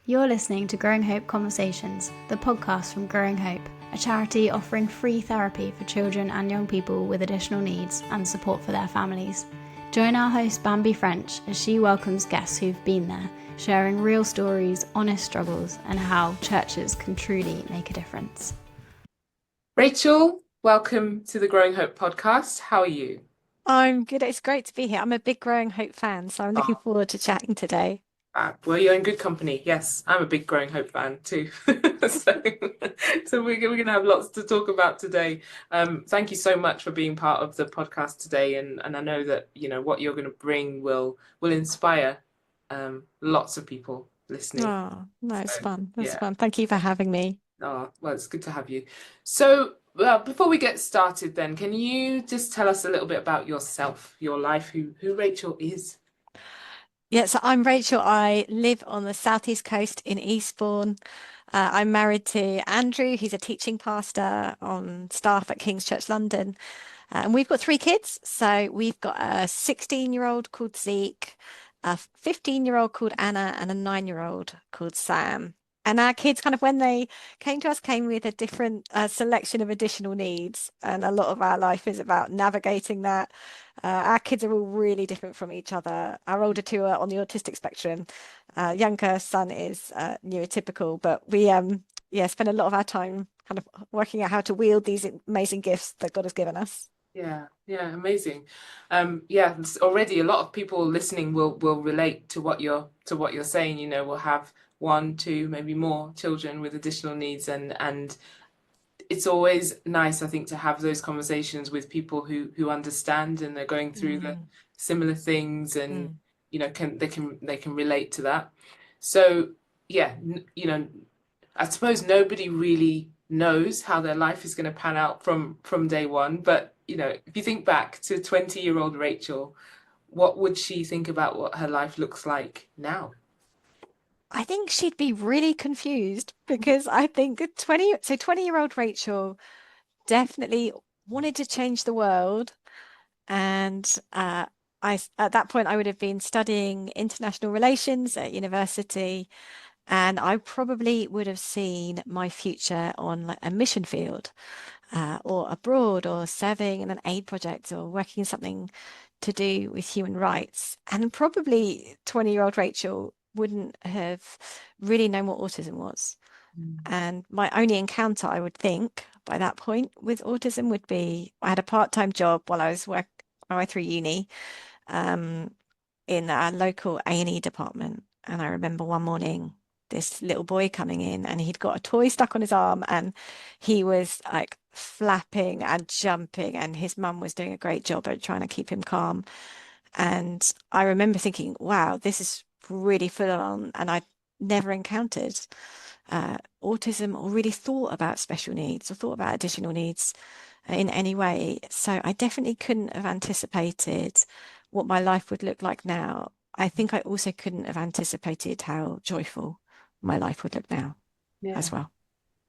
You're listening to Growing Hope Conversations, the podcast from Growing Hope, a charity offering free therapy for children and young people with additional needs and support for their families. Join our host Bambi French as she welcomes guests who've been there, sharing real stories, honest struggles, and how churches can truly make a difference. Rachel, welcome to the Growing Hope podcast. How are you? I'm good. It's great to be here. I'm a big Growing Hope fan, so I'm looking Oh, forward to chatting today. well, you're in good company. Yes, I'm a big Growing Hope fan too. So, we're going to have lots to talk about today. Thank you so much for being part of the podcast today, and I know that what you're going to bring will inspire lots of people listening. Oh, no, it's So, fun. It's yeah. fun. Thank you for having me. Oh, well, it's good to have you. So, before we get started, then, can you just tell us a little bit about yourself, your life, who Rachel is? Yeah, so I'm Rachel. I live on the southeast coast in Eastbourne. I'm married to Andrew. He's a teaching pastor on staff at King's Church London. And we've got three kids. So we've got a 16-year-old called Zeke, a 15-year-old called Anna, and a 9-year-old called Sam. And our kids kind of, when they came to us, came with a different selection of additional needs. And a lot of our life is about navigating that. Our kids are all really different from each other. Our older two are on the autistic spectrum. Younger son is neurotypical, but we spend a lot of our time kind of working out how to wield these amazing gifts that God has given us. Yeah, amazing. Yeah, already a lot of people listening will relate to what you're saying. We'll have one, two, maybe more children with additional needs, and it's always nice, I think, to have those conversations with people who understand and they're going through the Mm, similar things, and mm. they can relate to that. So yeah, I suppose nobody really knows how their life is going to pan out from day one. But if you think back to 20-year-old Rachel, what would she think about what her life looks like now? I think she'd be really confused because I think 20-year-old Rachel definitely wanted to change the world. And at that point, I would have been studying international relations at university. And I probably would have seen my future on like a mission field, or abroad, or serving in an aid project, or working in something to do with human rights. And probably 20-year-old Rachel wouldn't have really known what autism was. Mm. And my only encounter, I would think, by that point with autism would be I had a part-time job while I was my way through uni, um, in a local A&E department. And I remember one morning this little boy coming in and he'd got a toy stuck on his arm and he was like flapping and jumping and his mum was doing a great job at trying to keep him calm. And I remember thinking, wow, this is really full on. And I'd never encountered autism or really thought about special needs or thought about additional needs in any way. So I definitely couldn't have anticipated what my life would look like now. I think I also couldn't have anticipated how joyful my life would look now Yeah, as well.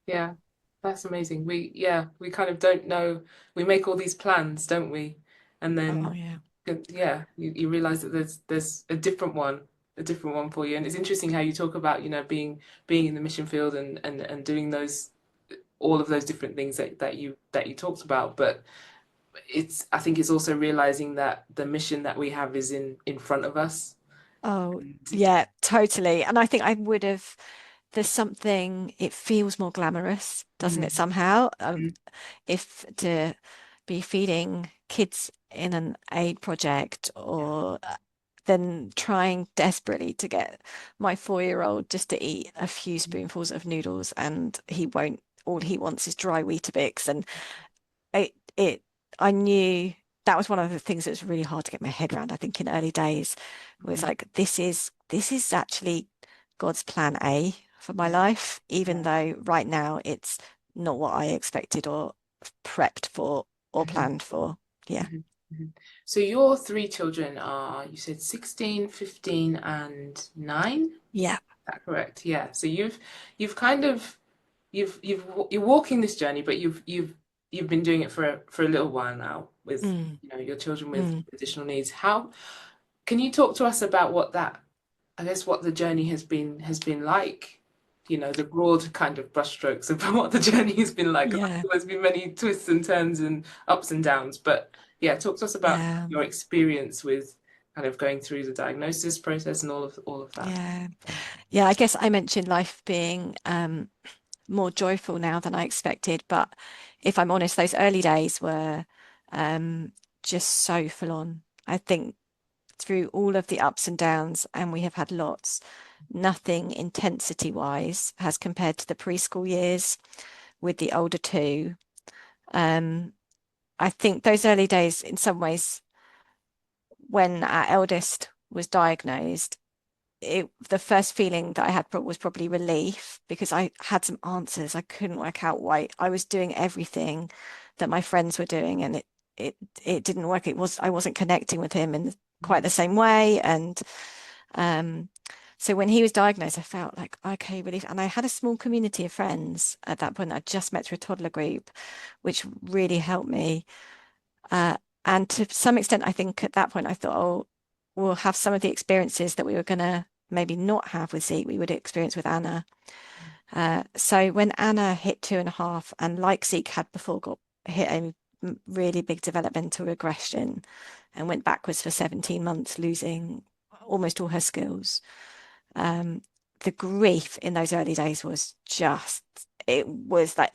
yeah, that's amazing. We kind of don't know. We make all these plans, don't we? And Oh then yeah. yeah, you realize that there's a different one for you. And it's interesting how you talk about, being in the mission field and doing all of those different things that you talked about. But I think it's also realizing that the mission that we have is in front of us. Oh And yeah, totally. And I think I would have, there's something, it feels more glamorous, doesn't it, Mm, somehow? mm, If to be feeding kids in an aid project, yeah. or than trying desperately to get my 4-year-old just to eat a few spoonfuls of noodles and he won't, all he wants is dry Weetabix. And it I knew that was one of the things that was really hard to get my head around, I think, in early days, was Mhm. like this is actually God's plan A for my Yeah. life, even Yeah. though right now it's not what I expected or prepped for or Mhm, planned for. Yeah. mhm, mhm. So your three children are, you said 16, 15, and 9? Is Yeah. that correct? Yeah. So you've kind of you're walking this journey, but you've been doing it for a little while now with Mm, your children with mm. additional needs. How can you talk to us about what that I guess what the journey has been like, the broad kind of brushstrokes of what the journey has been like. 'Cause Yeah. there's been many twists and turns and ups and downs, but yeah, talk to us about Yeah. your experience with kind of going through the diagnosis process and all of that. Yeah. Yeah. I guess I mentioned life being more joyful now than I expected, but if I'm honest, those early days were just so full on. I think through all of the ups and downs, and we have had lots, nothing intensity wise has compared to the preschool years with the older two. I think those early days, in some ways, when our eldest was diagnosed, the first feeling that I had was probably relief because I had some answers. I couldn't work out why I was doing everything that my friends were doing, and it didn't work. I wasn't connecting with him in quite the same way, and so when he was diagnosed, I felt like, okay, relief. And I had a small community of friends at that point. I just met through a toddler group, which really helped me. And to some extent, I think at that point, I thought, oh, we'll have some of the experiences that we were going to maybe not have with Zeke, we would experience with Anna. So when Anna hit 2.5, and like Zeke had before, hit a really big developmental regression and went backwards for 17 months, losing almost all her skills. The grief in those early days was just, it was like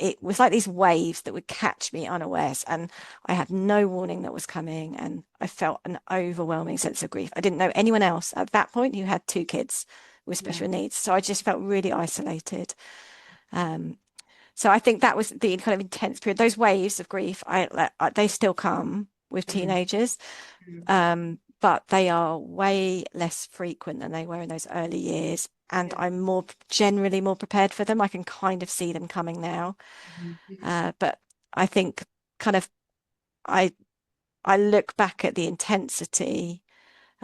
these waves that would catch me unawares, and I had no warning that was coming, and I felt an overwhelming sense of grief. I didn't know anyone else at that point who had 2 kids with special needs, so I just felt really isolated. So I think that was the kind of intense period. Those waves of grief, they still come with teenagers, but they are way less frequent than they were in those early years. And I'm generally more prepared for them. I can kind of see them coming now. But I think kind of I look back at the intensity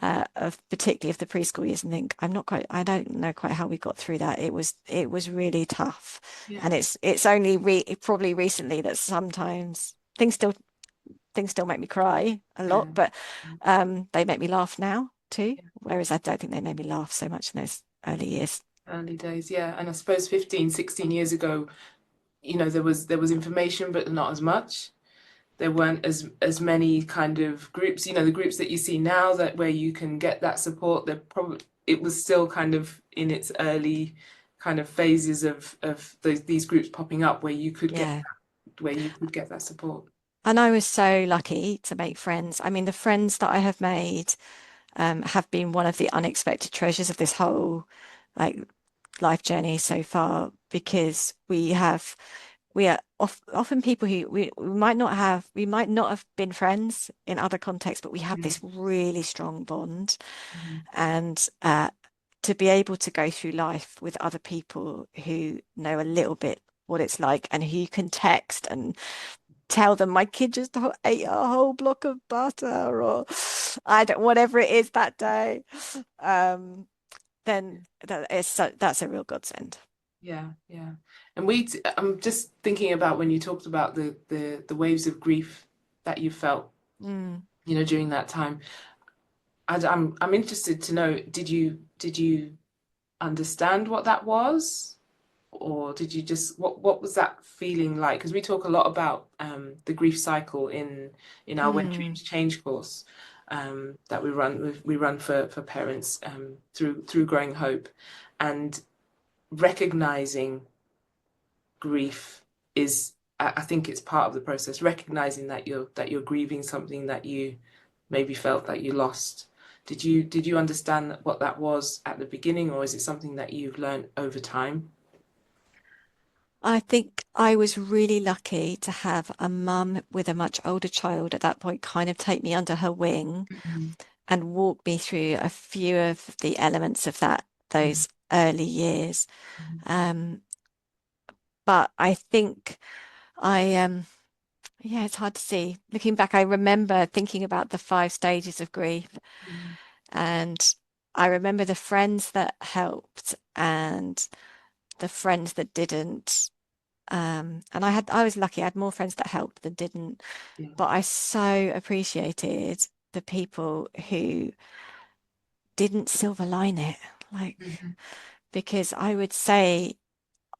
of particularly of the preschool years and think I don't know quite how we got through that. It was really tough. And it's only probably recently that sometimes things still make me cry a lot, but they make me laugh now too. Whereas I don't think they made me laugh so much in those early years. Early days, yeah. And I suppose 15, 16 years ago, there was information, but not as much. There weren't as many kind of groups, the groups that you see now that where you can get that support. It was still kind of in its early kind of phases of these groups popping up where you could get that support. And I was so lucky to make friends. I mean, the friends that I have made have been one of the unexpected treasures of this whole like life journey so far, because we are often people who we might not have been friends in other contexts, but we have this really strong bond. And to be able to go through life with other people who know a little bit what it's like, and who you can text and tell them my kid just ate a whole block of butter, or whatever it is that day, then that's a real godsend. Yeah. And I'm just thinking about when you talked about the waves of grief that you felt, during that time. I'm interested to know, did you understand what that was? Or did you just what was that feeling like? Because we talk a lot about the grief cycle in our When Dreams Change course that we run for parents through Growing Hope, and recognizing grief is, I think it's part of the process, recognizing that you're grieving something that you maybe felt that you lost. Did you understand what that was at the beginning, or is it something that you've learned over time? I think I was really lucky to have a mum with a much older child at that point kind of take me under her wing and walk me through a few of the elements of those early years. But I think yeah, it's hard to see. Looking back, I remember thinking about the 5 stages of grief, and I remember the friends that helped and the friends that didn't. And I was lucky. I had more friends that helped than didn't. But I so appreciated the people who didn't silver line it. like, Mhm. because I would say,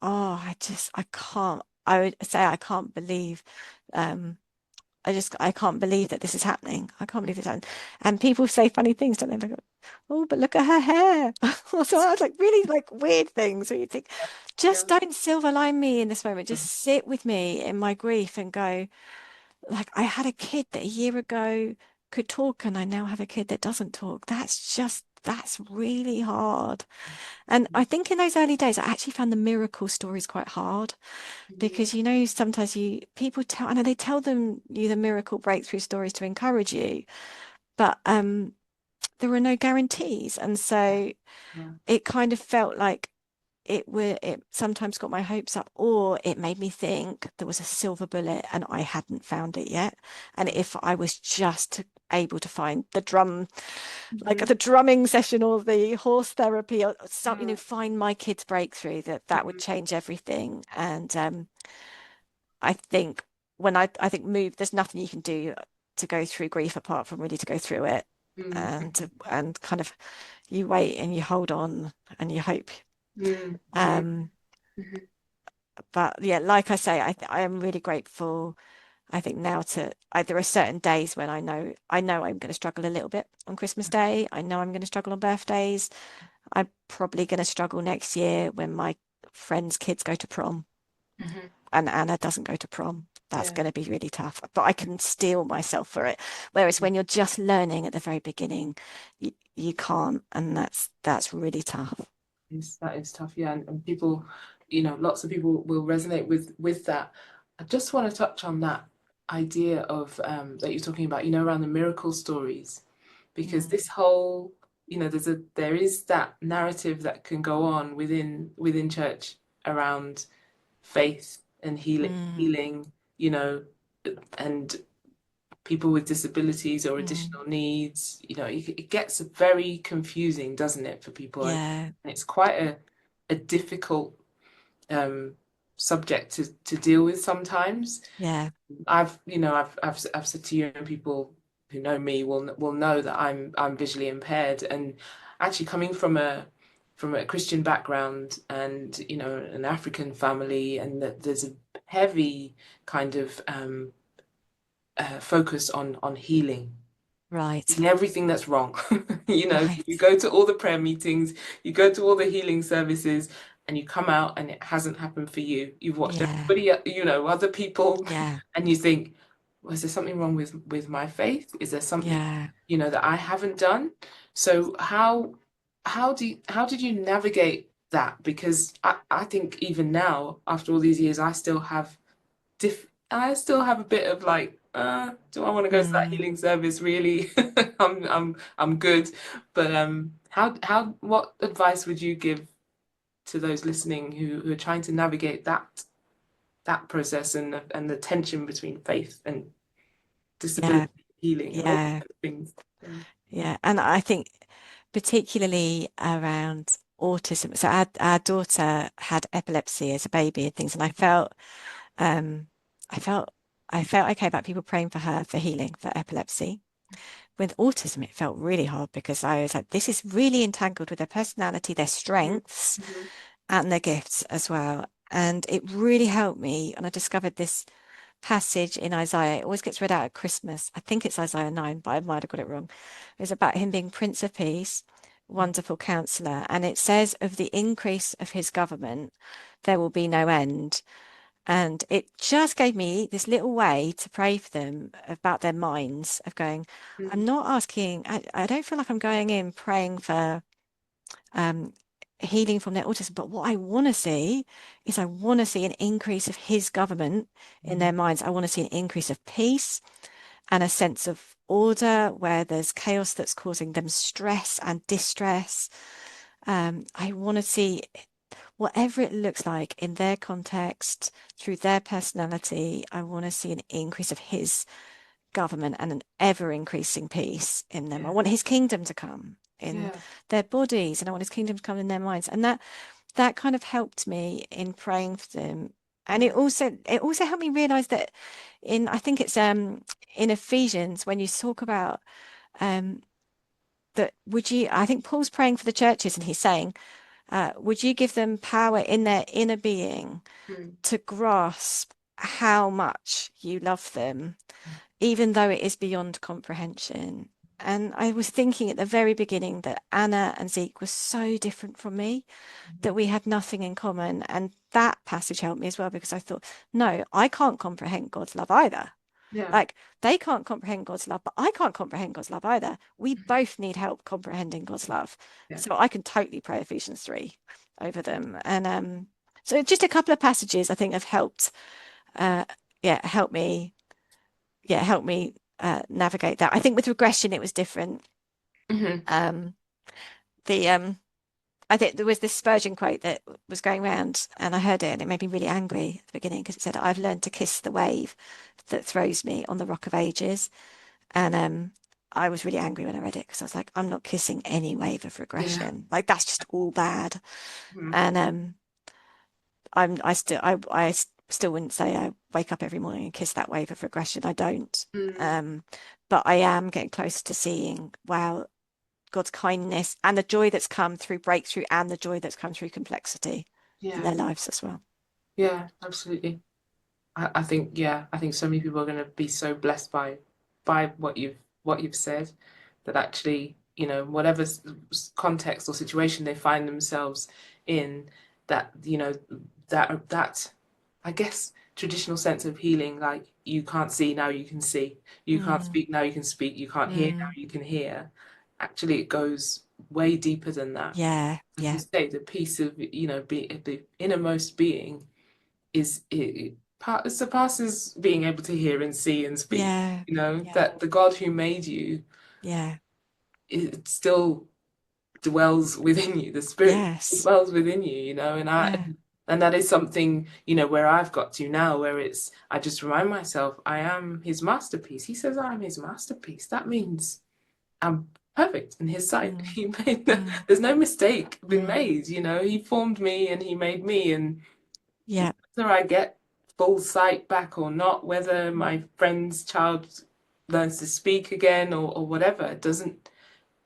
oh, I can't, I would say, I can't believe, um, I can't believe that this is happening. I can't believe this happened. And people say funny things, don't they? Like, oh, but look at her hair. So I was like, really like weird things where you think, Yeah. just don't silver line me in this moment. Just sit with me in my grief and go, like, I had a kid that a year ago could talk, and I now have a kid that doesn't talk. That's really hard. And I think in those early days, I actually found the miracle stories quite hard Mhm. because, sometimes people tell, I know they tell you the miracle breakthrough stories to encourage you, but there are no guarantees. And so Yeah. it kind of felt like it sometimes got my hopes up, or it made me think there was a silver bullet and I hadn't found it yet. And if I was just able to find the like Mhm. the drumming session or the horse therapy or some, Mm. find my kid's breakthrough, that would Mhm. change everything. And I think I think there's nothing you can do to go through grief apart from really to go through it, Mm. and kind of you wait and you hold on and you hope. Mm. Mm. Um, Mhm. but yeah, like I say, I am really grateful. I think now there are certain days when I know I'm going to struggle a little bit on Christmas Day. I know I'm going to struggle on birthdays. I'm probably going to struggle next year when my friends' kids go to prom Mhm. and Anna doesn't go to prom. That's Yeah. going to be really tough, but I can steel myself for it. Whereas when you're just learning at the very beginning, you can't, and that's really tough. That is tough, yeah, and people, lots of people will resonate with that. I just want to touch on that idea of that you're talking about, around the miracle stories, because Mm, this whole, there is that narrative that can go on within church around faith and mm, healing, and people with disabilities or mm. additional needs, it gets very confusing, doesn't it, for people? And Yeah, it's quite a difficult um, subject to deal with sometimes. yeah, I've said to you, and people who know me will know that I'm visually impaired, and actually coming from a Christian background and an African family, and that there's a heavy kind of focus on healing right, in everything that's wrong. You right. go to all the prayer meetings, you go to all the healing services, and you come out and it hasn't happened for you. You've watched Yeah, everybody, other people, yeah, and you think, was there something wrong with my faith? Is there something, yeah. that I haven't done? So how did you navigate that? Because I think even now, after all these years, I still have a bit of like, do I want to go to that Mm. healing service really? I'm good. But what advice would you give to those listening who are trying to navigate that process and the tension between faith and Yeah, disability healing and all those yeah, kind of things? yeah. And I think particularly around autism. So our daughter had epilepsy as a baby and things, and um I felt I felt okay about people praying for her for healing for epilepsy. With autism, it felt really hard because I was like, this is really entangled with their personality, their Mhm. strengths, Mhm. and their gifts as well. And it really helped me. And I discovered this passage in Isaiah. It always gets read out at Christmas. I think it's Isaiah 9, but I might have got it wrong. It's about him being Prince of Peace, wonderful counselor. And it says, of the increase of his government, there will be no end. And it just gave me this little way to pray for them about their minds, of going, I'm Mhm. not asking, I don't feel like I'm going in praying for um, healing from their autism. But what I want to see is I want to see an increase of his government in their minds. I want to see an increase of peace and a sense of order where there's chaos that's causing them stress and distress. I want to see whatever it looks like in their context, through their personality. I want to see an increase of his government and an ever increasing peace in them. I Yeah. want his kingdom to come in Yeah. their bodies, and I want his kingdom to come in their minds. And that kind of helped me in praying for them. And Mhm. it also helped me realize that I think it's in Ephesians when you talk about um that I think Paul's praying for the churches and he's saying, would you give them power in their inner being Mm. to grasp how much you love them, even though it is beyond comprehension. And I was thinking at the very beginning that Anna and Zeke were so different from me that we had nothing in common. And that passage helped me as well, because I thought, no, I can't comprehend God's love either. Yeah. Like, they can't comprehend God's love, but I can't comprehend God's love either. We both need help comprehending God's love. Yeah. So I can totally pray Ephesians 3 over them. And so just a couple of passages I think have helped, help me, navigate that. I think with regression, it was different. Hmm. The I think there was this Spurgeon quote that was going around, and I heard it, and it made me really angry at the beginning, because it said, "I've learned to kiss the wave that throws me on the rock of ages." And I was really angry when I read it, because I was like, I'm not kissing any wave of Yeah. regression. Like, that's just all bad. Mm. And I still wouldn't say I wake up every morning and kiss that wave of regression. I don't. Mm. But I am getting close to seeing, wow, God's kindness and the joy that's come through breakthrough and the joy that's come through complexity in Yeah. their lives as well. Yeah, absolutely. I think, yeah, I think so many people are going to be so blessed by what you've said, that actually, whatever context or situation they find themselves in, that, that I guess traditional sense of healing, like, you can't see, now you can see, you can't speak, now you can speak, you can't hear, now you can hear. Actually, it goes way deeper than that. Yeah, As you yeah, say, the piece of, the innermost being it surpasses being able to hear and see and speak. yeah, yeah, That the God who made you, yeah, it still dwells within you. The Spirit yes, dwells within you, and yeah, that is something, where I've got to now, where I just remind myself, I am his masterpiece. He says I am his masterpiece. That means I'm perfect in his sight. mm, He made mm, there's no mistake been mm, made. He formed me and he made me, and yeah, whether I get full sight back or not, whether my friend's child learns to speak again, or whatever, it doesn't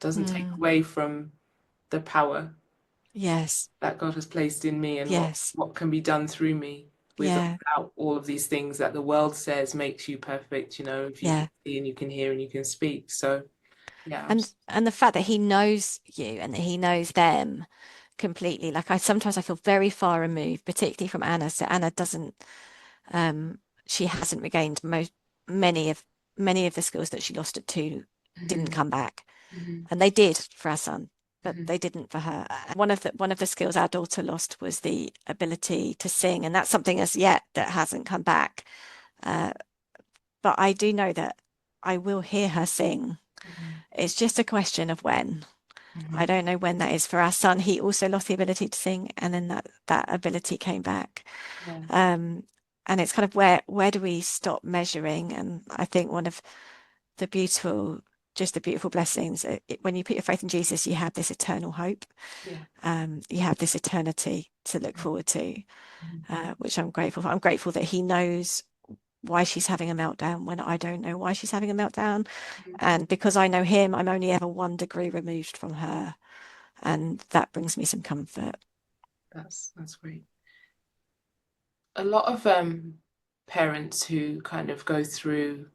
take mm, away from the power yes, that God has placed in me, and what yes, what can be done through me yeah, without all of these things that the world says makes you perfect, if you can yeah. see and you can hear and you can speak. So yeah, And the fact that he knows you and that he knows them completely. Like, I feel very far removed, particularly from Anna. So Anna doesn't, she hasn't regained many of many of the skills that she lost at 2 didn't Mhm, come back. mhm, And they did for our son, but mhm, they didn't for her. One of the skills our daughter lost was the ability to sing, and that's something as yet that hasn't come back. Uh, but I do know that I will hear her sing. mhm, It's just a question of when. I mhm. don't know when that is for our son. He also lost the ability to sing, and then that ability came back. Yeah, Um, and it's kind of where do we stop measuring? And I think one of the beautiful blessings, when you put your faith in Jesus, you have this eternal hope. yeah. You have this eternity to look forward to, Mhm, which I'm grateful for. I'm grateful that he knows why she's having a meltdown when I don't know why she's having a meltdown. mhm. And because I know him, I'm only ever 1 degree removed from her. And that brings me some comfort. That's great. A lot of parents who kind of go through,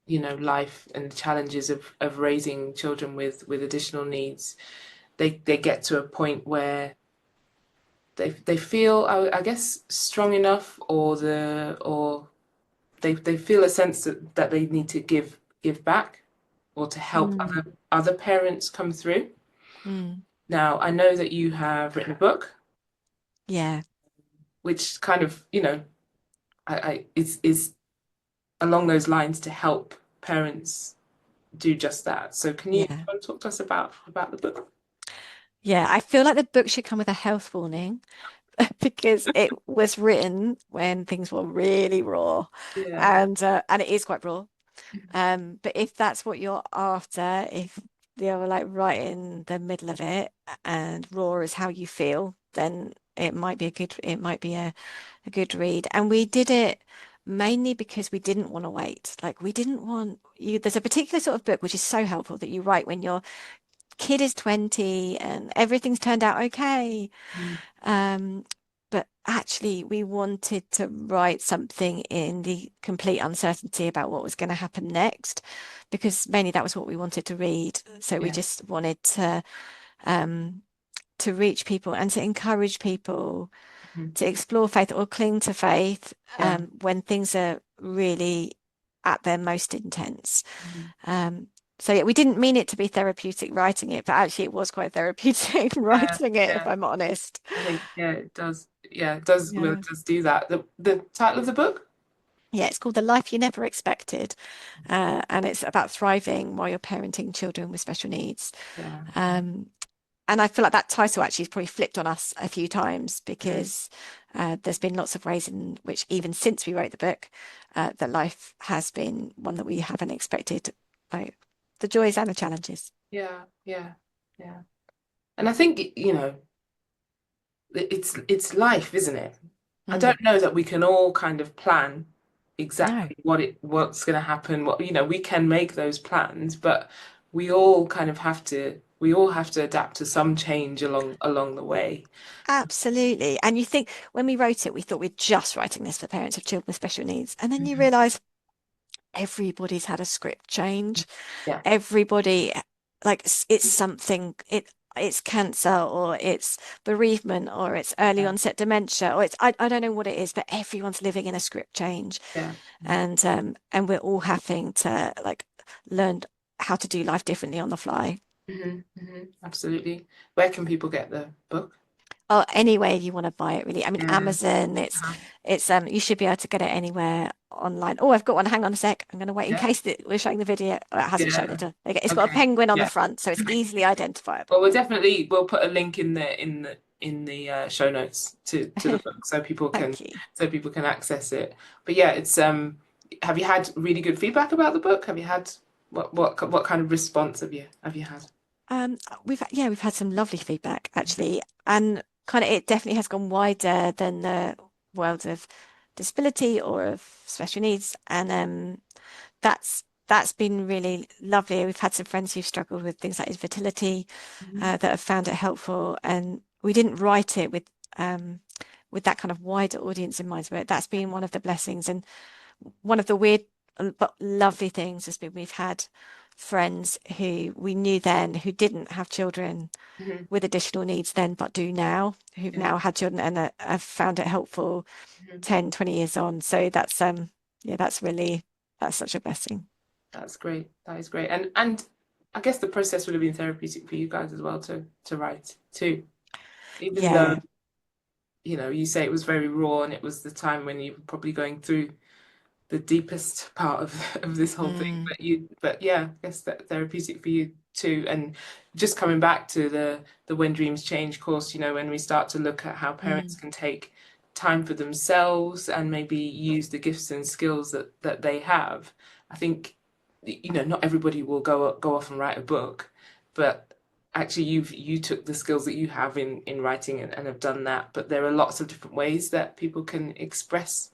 life and the challenges of raising children with additional needs, they get to a point where they feel, I guess, strong enough, or they feel a sense that they need to give back, or to help Mm, other parents come through. mm, Now, I know that you have written a book, yeah, which kind of, is along those lines, to help parents do just that. So can you yeah. talk to us about the book? Yeah, I feel like the book should come with a health warning because it was written when things were really raw, Yeah. and it is quite raw. But if that's what you're after, if you're like right in the middle of it and raw is how you feel, then it might be a good read. And we did it mainly because we didn't want to wait. Like, we didn't want you. There's a particular sort of book which is so helpful that you write when you're kid is 20 and everything's turned out okay. But actually, we wanted to write something in the complete uncertainty about what was going to happen next, because mainly that was what we wanted to read. So we Yeah. just wanted to reach people and to encourage people Mhm. to explore faith or cling to faith Yeah. when things are really at their most intense. Mhm. So yeah, we didn't mean it to be therapeutic writing it, but actually it was quite therapeutic Yeah. writing it, if Yeah. I'm honest. I think it does. Yeah, it does. Well, Yeah. it does do that. The title of the book? Yeah, it's called The Life You Never Expected. And it's about thriving while you're parenting children with special needs. Yeah. Um, and I feel like that title actually has probably flipped on us a few times, Mhm. because there's been lots of ways in which, even since we wrote the book, that life has been one that we haven't expected, like the joys and the challenges. Yeah. Yeah. Yeah. And I think, it's life, isn't it? I Mm. don't know that we can all kind of plan No, exactly what's going to happen. We can make those plans, but we all have to adapt to some change along the way. absolutely. And you think when we wrote it, we thought we're just writing this for parents of children with special needs. And then you Mhm. realize everybody's had a script change. Yeah. Everybody, like it's something, it's cancer, or it's bereavement, or it's early Yeah. onset dementia, or it's I don't know what it is, but everyone's living in a script change. Yeah. And we're all having to like learn how to do life differently on the fly. Absolutely. Where can people get the book? Oh, anywhere you want to buy it, really. I mean, Yeah. Amazon, it's you should be able to get it anywhere online. Oh, I've got one. Hang on a sec. I'm going to wait in Yeah. case we're showing the video. Oh, it hasn't shown Yeah. it. Okay, it's got a Okay. penguin on the Yeah. front, so it's Okay. easily Well, identifiable. we'll put a link in the show notes to the book so people can Thank you. access it. But yeah, it's. Have you had really good feedback about the book? Have you had what kind of response have you had? Um, we've had some lovely feedback actually, and kind of it definitely has gone wider than the world of disability or of special needs, and that's been really lovely. We've had some friends who've struggled with things like infertility, Mhm. that have found it helpful, and we didn't write it with that kind of wider audience in mind. But that's been one of the blessings, and one of the weird but lovely things has been we've had friends who we knew then who didn't have children Mhm. with additional needs then but do now, who've Yeah. now had children and have found it helpful Mhm. 10, 20 years on. So yeah, that's such a blessing. That's great. That is great. And I guess the process would have been therapeutic for you guys as well to write too. Even though, Yeah. you say it was very raw and it was the time when you were probably going through the deepest part of this whole thing. Mm, But yeah, I guess that therapeutic for you too. And just coming back to the When Dreams Change course, when we start to look at how parents mm, can take time for themselves and maybe use the gifts and skills that they have, I think, not everybody will go off and write a book, but actually you took the skills that you have in writing and have done that. But there are lots of different ways that people can express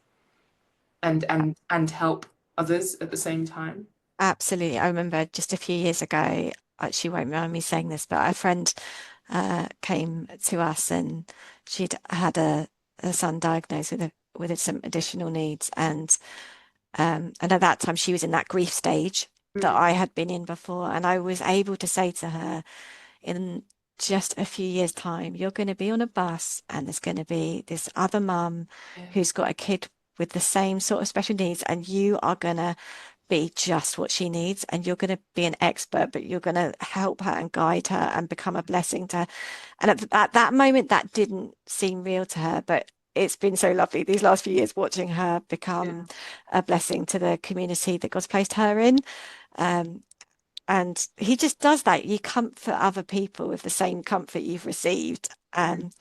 and help others at the same time. absolutely. I remember just a few years ago, she won't mind me saying this, but a friend came to us, and she'd had a son diagnosed with some additional needs, and at that time she was in that grief stage that Mm, I had been in before, and I was able to say to her, in just a few years' time, you're going to be on a bus, and there's going to be this other mum yeah, who's got a kid with the same sort of special needs, and you are going to be just what she needs, and you're going to be an expert, but you're going to help her and guide her and become a blessing to her. And at that moment, that didn't seem real to her, but it's been so lovely these last few years watching her become yeah, a blessing to the community that God's placed her in. Um, and he just does that. You comfort other people with the same comfort you've received. mhm,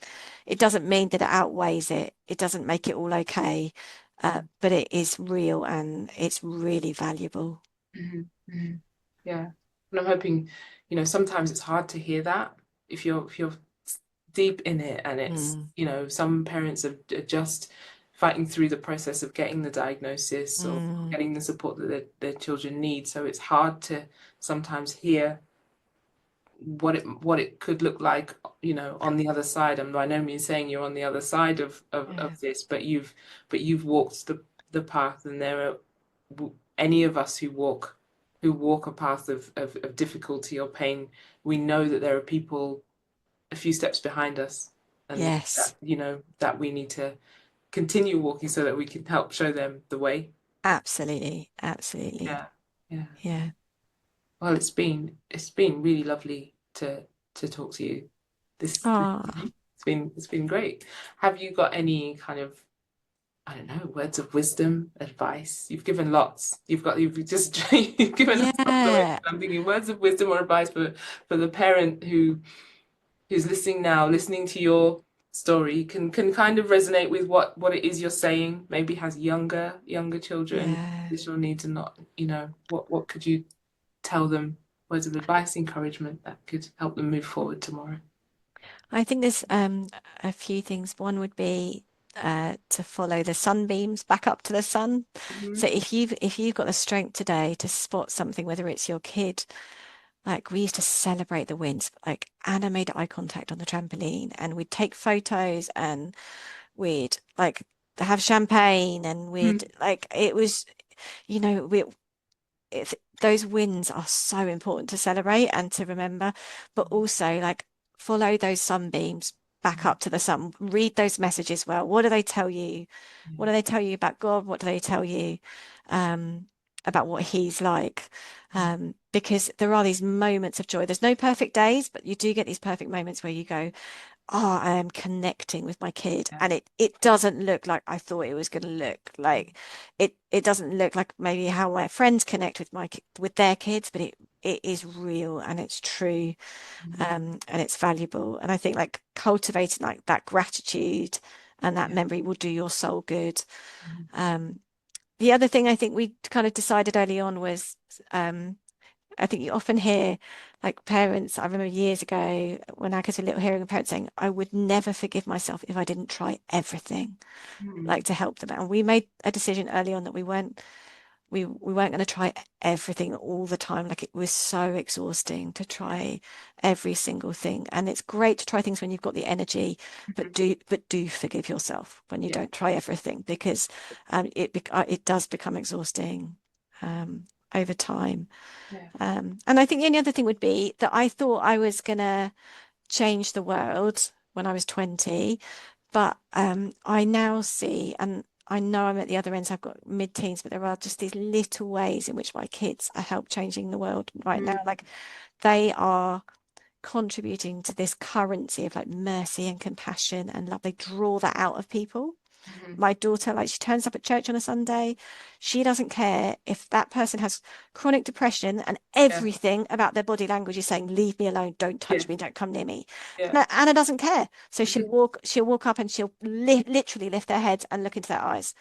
It doesn't mean that it outweighs it. It doesn't make it all okay, but it is real and it's really valuable. mhm, mhm. Yeah. And I'm hoping, sometimes it's hard to hear that if you're deep in it, and it's, Mm, some parents are just fighting through the process of getting the diagnosis or mm, getting the support that their children need. So it's hard to sometimes hear what it could look like, on the other side. I'm by no means saying you're on the other side of this, but you've walked the path, and there are any of us who walk a path of difficulty or pain. We know that there are people a few steps behind us, and Yes, that we need to continue walking so that we can help show them the way. absolutely. Yeah, yeah. Yeah. Well, it's been really lovely to talk to you. This Ah, it's been great. Have you got any kind of, I don't know, words of wisdom, advice? You've given lots. You've you've given us lots of it. yeah. I'm thinking words of wisdom or advice for the parent who's listening now, listening to your story, can kind of resonate with what it is you're saying. Maybe has younger children, Yeah. additional needs, and not, what could you tell them, words of advice, encouragement that could help them move forward tomorrow? I think there's a few things. One would be to follow the sunbeams back up to the sun. So Mhm. if you've got the strength today to spot something, whether it's your kid, like we used to celebrate the wins. Like Anna made eye contact on the trampoline, and we'd take photos, and we'd like have champagne, and we'd Mhm. like it was, we those wins are so important to celebrate and to remember, but also like follow those sunbeams back up to the sun. Read those messages well. What do they tell you? What do they tell you about God? What do they tell you about what He's like? Because there are these moments of joy. There's no perfect days, but you do get these perfect moments where you go, oh, I am connecting with my kid, Yeah. and it doesn't look like I thought it was going to look. Like it doesn't look like maybe how my friends connect with with their kids, but it is real and it's true, Mhm. and it's valuable. And I think like cultivating like that gratitude and that Yeah. memory will do your soul good. Mhm. Um, the other thing I think we kind of decided early on was, I think you often hear like parents, I remember years ago when our kids were little, hearing a parent saying, I would never forgive myself if I didn't try everything, Mhm. like to help them out. And we made a decision early on that we weren't going to try everything all the time. Like it was so exhausting to try every single thing. And it's great to try things when you've got the energy, but Mhm. do forgive yourself when you Yeah. don't try everything, because it does become exhausting over time. Yeah. And I think the only other thing would be that I thought I was gonna change the world when I was 20, but I now see, and I know I'm at the other end, so I've got mid-teens, but there are just these little ways in which my kids are help changing the world right now. Mhm. Like they are contributing to this currency of like mercy and compassion and love. They draw that out of people. Mhm. My daughter, like she turns up at church on a Sunday. She doesn't care if that person has chronic depression and Yeah. everything about their body language is saying, leave me alone, don't Yeah. touch me, don't come near me. Yeah. Anna doesn't care. So Mhm. she'll walk up and she'll literally lift their heads and look into their eyes.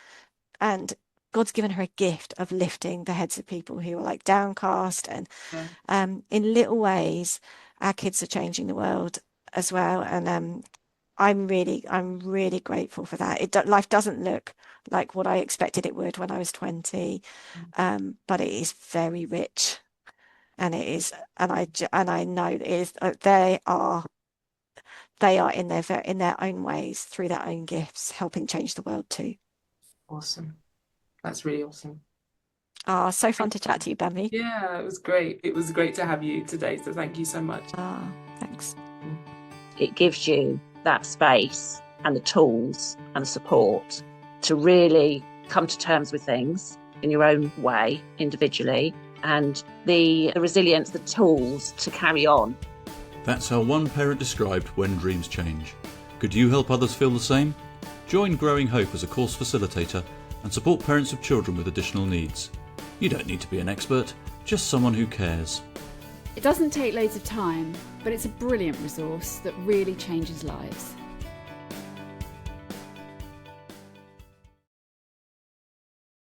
And God's given her a gift of lifting the heads of people who are like downcast. And Yeah. in little ways, our kids are changing the world as well. And I'm really grateful for that. Life doesn't look like what I expected it would when I was 20, but it is very rich, and it is, and I know it is. They are in their own ways, through their own gifts, helping change the world too. Awesome. That's really awesome. Ah, so fun Thank to chat you. to you, Bambi. Yeah, it was great. It was great to have you today. So thank you so much. Ah, thanks. It gives you that space and the tools and the support to really come to terms with things in your own way, individually, and the resilience, the tools to carry on. That's how one parent described when dreams change. Could you help others feel the same? Join Growing Hope as a course facilitator and support parents of children with additional needs. You don't need to be an expert, just someone who cares. It doesn't take loads of time, but it's a brilliant resource that really changes lives.